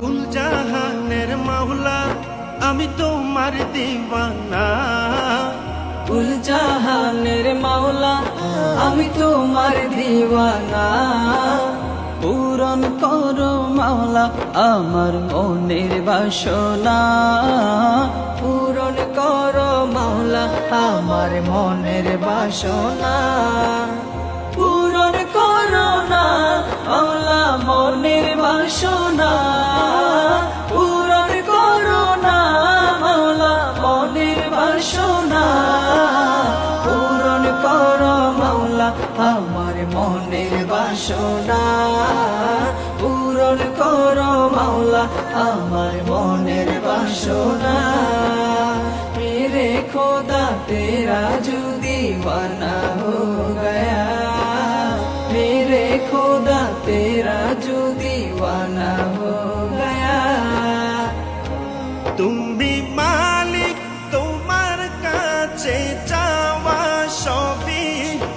কুল জাহানের মাওলা আমি তোমার দিওয়ানা। কুল জাহানের মাওলা আমি তোমার দিওয়ানা। পূরণ করো মাওলা আমার মনের বাসনা। পূরণ করো মাওলা আমার মনের বাসনা। পূরণ করো না মাওলা মনের বাসনা। পূরণ করো না মাওলা মনের বাসনা। পূরণ করো মাওলা আমার মনের বাসনা। পূরণ করো মাওলা আমার মনের বাসনা। মেরে খোদা তেরা जो दीवाना हो गया। मेरे खुदा तेरा जो दीवाना हो गया। তুমি মালিক তোমার কাছে চাওয়া সবই।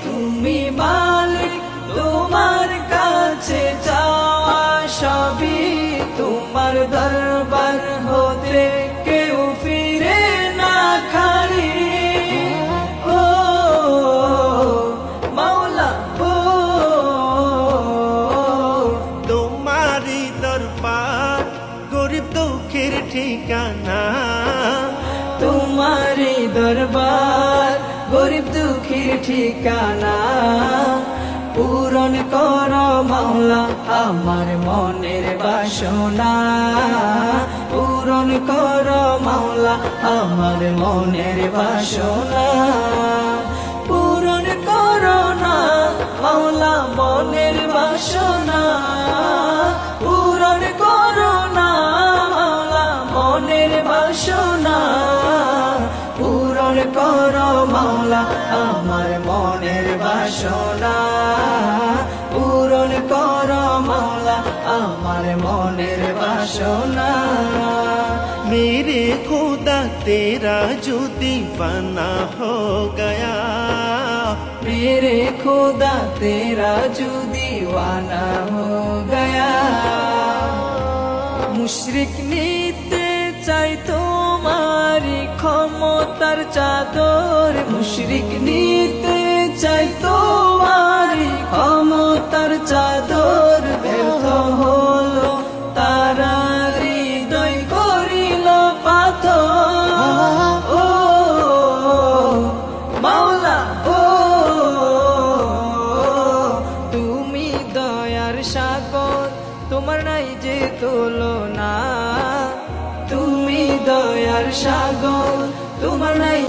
তুমি মালিক তোমার কাছে চাওয়া সবই। তোমার দরবার হতে কেউ ফিরে না খালি। ও মাওলা ও তোমারই দরবার গরিব দুঃখের ঠিকানা। তোমারি দরবার গরিব দুঃখীর ঠিকানা। পূরণ করো মাওলা আমার মনের বাসনা। পূরণ করো মাওলা আমার মনের বাসনা। পূরণ করো না মাওলা মনের বাসনা। পূরণ করো না মাওলা মনের বাসনা। পূরণ করো মাওলা আমার মনের বাসনা। পূরণ করো মাওলা আমার মনের বাসনা। मेरे खुदा तेरा जो दीवाना हो गया। मेरे खुदा तेरा जो दीवाना हो गया। মুশরিক নিতে চাই তোমারি ক্ষমতার চাদর। মুশরিক নিতে চাই তোমারি ক্ষমতার চাদর। ব্যর্থ হলো তারা হৃদয় করিল পাথর। ও মাওলা ও তুমি দয়ার সাগর তোমার নাই যে তুলনা। তুমি দয়ার সাগর তোমার নাই